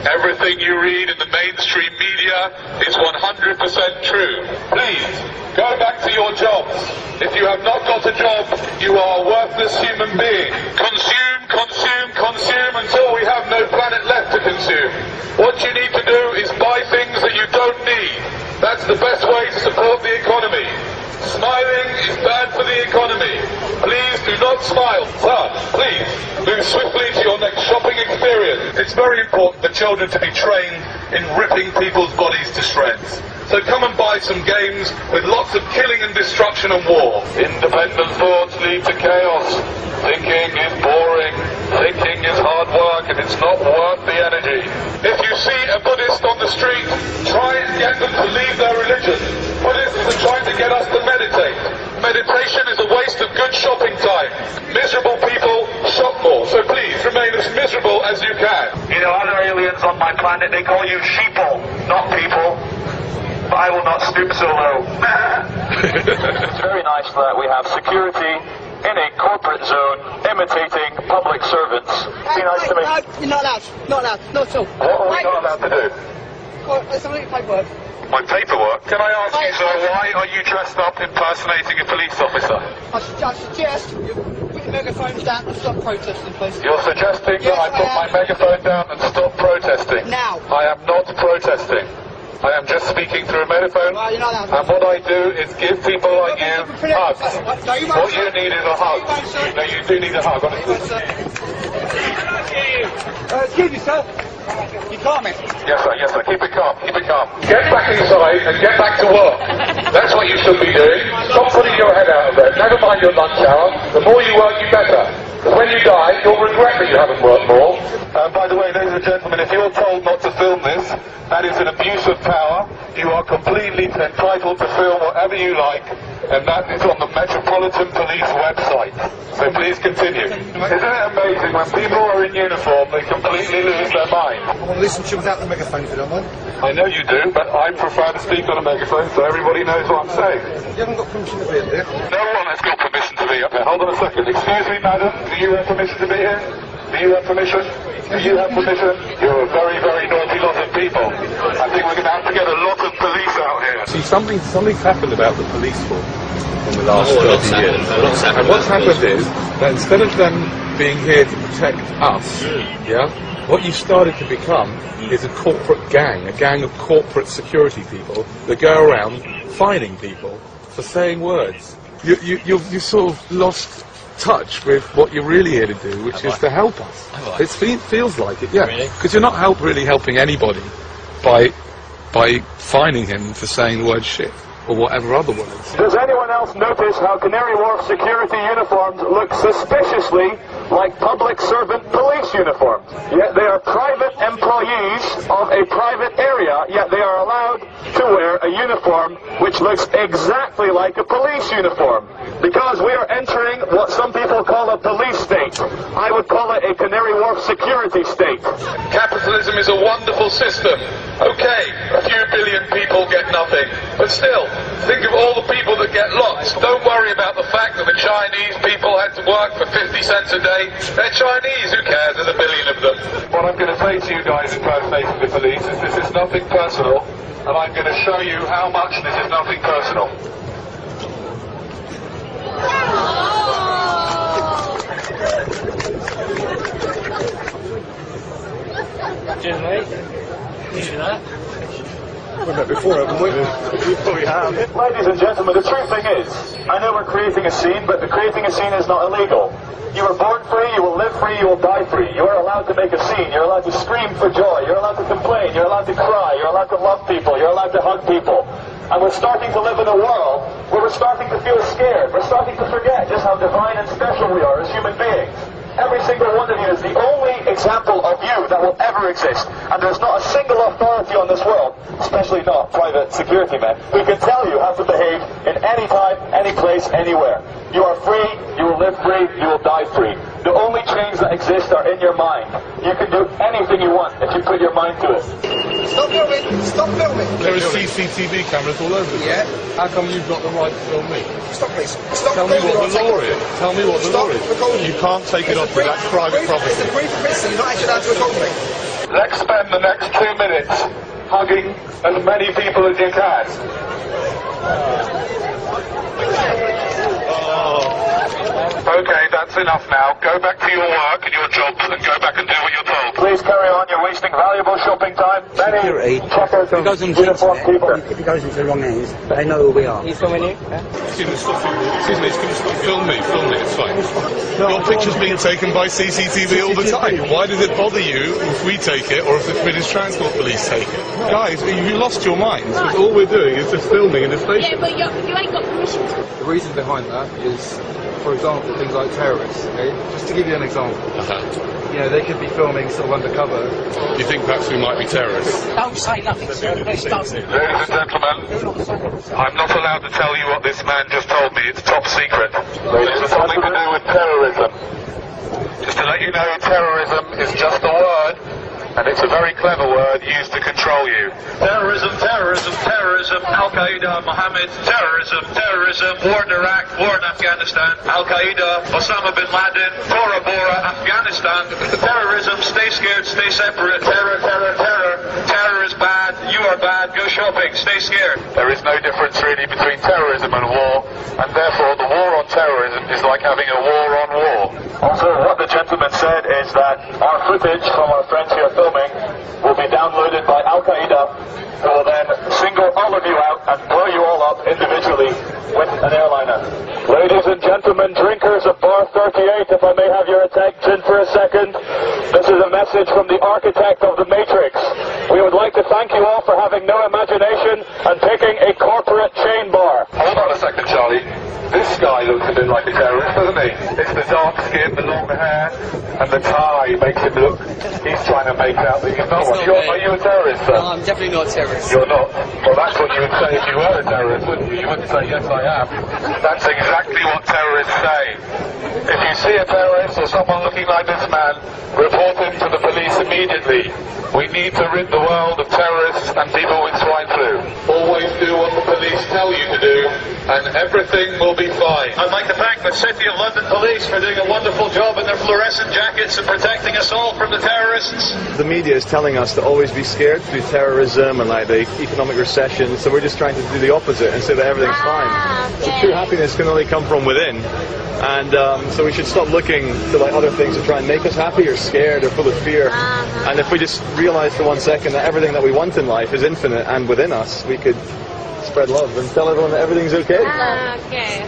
Everything you read in the mainstream media is 100% true. Please, go back to your jobs. If you have not got a job, you are a worthless human being. Consume, consume, consume until we have no planet left to consume. What you need to do is buy things that you don't need. That's the best way to support the economy. Smiling is bad for the economy. Please do not smile. Sir, please, move swiftly to your next shopping experience. It's very important for children to be trained in ripping people's bodies to shreds. So come and buy some games with lots of killing and destruction and war. Independent thoughts lead to chaos. Thinking is boring. Thinking is hard work and it's not worth the energy. If you see a Buddhist on the street, try and get them to leave their religion. Buddhists are trying to get us to meditate. Meditation is a waste of good shopping time. Miserable people shop more, so please remain as miserable as you can. You know, other aliens on my planet, they call you sheeple, not people. But I will not stoop so low. It's very nice that we have security in a corporate zone imitating public servants. Be nice to me. No, you're not allowed. Not allowed. Not at all. What are we not allowed to do? Well, there's some paperwork. My paperwork? Can I ask you, sir, why are you dressed up impersonating a police officer? I suggest you put your megaphones down and stop protesting, please. You're suggesting that I put my megaphone down and stop protesting? Now. I am not protesting. I am just speaking through a megaphone, you're not allowed. and what I do is give people like you hugs. No, you won't, What you need is a hug. No, you do need a hug, honestly. Excuse me, sir. You calm it. Yes, sir, keep it calm, keep it calm. Get back inside and get back to work. That's what you should be doing. Stop putting your head out of bed. Never mind your lunch hour. The more you work, you better. Because when you die, you'll regret that you haven't worked more. By the way, ladies and gentlemen, if you're told not to film this, that is an abuse of power. You are completely entitled to film whatever you like, and that is on the Metropolitan Police website. So please continue. Isn't it amazing when people are in uniform, they completely lose their mind? I want to listen to you without the megaphone, if you don't mind. I know you do, but I prefer to speak on a megaphone so everybody knows what I'm saying. You haven't got permission to be in there. No one has got permission to be up here. Hold on a second. Excuse me, madam. Do you have permission to be here? Do you have permission? Do you have permission? You're a very, very naughty lot of people. I think we're going to have to get a lot of police out here. See, something's happened about the police force in the last 30 years. And what's happened is that instead of them being here to protect us, what you started to become is a corporate gang, a gang of corporate security people that go around fining people for saying words. You sort of lost touch with what you're really here to do, which is to help us. It feels like it, yeah. Because you're not really helping anybody by fining him for saying the word shit or whatever other words. Does anyone else notice how Canary Wharf security uniforms look suspiciously like public servant police uniforms? Yet they are private employees of a private area, yet they are allowed to wear a uniform which looks exactly like a police uniform. Because we are entering what some people call a police state. I would call it a Canary Wharf security state. Capitalism is a wonderful system. Okay, a few billion people get nothing. But still, think of all the people that get lots. Don't worry about the fact that the Chinese people had to work for 50 cents a day. They're Chinese, who cares? There's a billion of them. What I'm going to say to you guys impersonating the police is this is nothing personal, and I'm going to show you how much this is nothing personal. Cheers, mate. You see that? We've met before, haven't we? We have. Ladies and gentlemen, the true thing is, I know we're creating a scene, but creating a scene is not illegal. You were born free, you will live free, you will die free. You are allowed to make a scene, you're allowed to scream for joy, you're allowed to complain, you're allowed to cry, you're allowed to love people, you're allowed to hug people. And we're starting to live in a world where we're starting to feel scared. We're starting to forget just how divine and special we are as human beings. Every single one of you is the only example of you that will ever exist. And there's not a single authority on this world, especially not private security men, who can tell you how to behave in any time, any place, anywhere. You are free, you will live free, you will die free. The only chains that exist are in your mind. You can do anything you want if you put your mind to it. Stop filming! Stop filming! There are CCTV cameras all over the place. Yeah. How come you've got the right to film me? Stop, please. Stop Tell me filming, what the I'll law take it. is. Tell me what the Stop law is. recording. You can't take it off with that private property. It's a brief of you're not actually allowed to record me. Let's spend the next 2 minutes hugging as many people as you can. Okay, that's enough now. Go back to your work and your jobs and go back and do what you're told. Please carry on. You're wasting valuable shopping time. Many checkers and uniformed people. If it goes into the wrong hands, but they know who we are. He's filming you? Excuse me, stop filming. Excuse me, can you stop? Film me, it's fine. Your picture's being taken by CCTV all the time. Why does it bother you if we take it or if the British Transport Police take it? Guys, you lost your minds, because all we're doing is just filming in a station. Yeah, but you ain't got permission to. The reason behind that is, for example, things like terrorists. Okay? Just to give you an example, you know, they could be filming sort of undercover. Do you think perhaps we might be terrorists? Don't say nothing, sir. Please don't. Ladies and gentlemen, I'm not allowed to tell you what this man just told me. It's top secret. It's something to do with terrorism. Just to let you know, terrorism is just a word, and it's a very clever word used to control you. Terrorism, terrorism, terrorism, Al-Qaeda, Mohammed, terrorism, terrorism, war in Iraq, war in Afghanistan, Al-Qaeda, Osama bin Laden, Tora Bora, Afghanistan, terrorism, stay scared, stay separate, terror, terror, terror, terror is bad, you are bad, go shopping, stay scared. There is no difference really between terrorism and war, and therefore the war on terrorism is like having a war on war. Also, what the gentleman said is that our footage from our friends here filming will be downloaded by Al-Qaeda, who will then single all of you out and blow you all up individually with an airliner. Ladies and gentlemen, drinkers of Bar 38, if I may have your attention for a second, this is a message from the architect of the Matrix. We would like to thank you all for having no imagination and picking a corporate chain bar. Hold on a second, Charlie. This guy looks a bit like a terrorist, doesn't he? It's the dark skin, the long hair, and the tie makes him look... He's trying to make out that he's not one. Are you a terrorist, sir? No, I'm definitely not a terrorist. You're not? Well, that's what you would say if you were a terrorist, wouldn't you? You wouldn't say, yes, I am. That's exactly what terrorists say. If you see a terrorist or someone looking like this man, report him to the police immediately. We need to rid the world of terrorists and people with swine flu. Always do what the police tell you to do, and everything will be fine. I'd like to thank the City of London Police for doing a wonderful job in their fluorescent jackets and protecting us all from the terrorists. The media is telling us to always be scared through terrorism and like the economic recession, so we're just trying to do the opposite and say that everything's fine. So true happiness can only come from within. And so we should stop looking to like other things to try and make us happy or scared or full of fear. And if we just realize for 1 second that everything that we want in life is infinite and within us, we could spread love and tell everyone that everything's okay. Okay.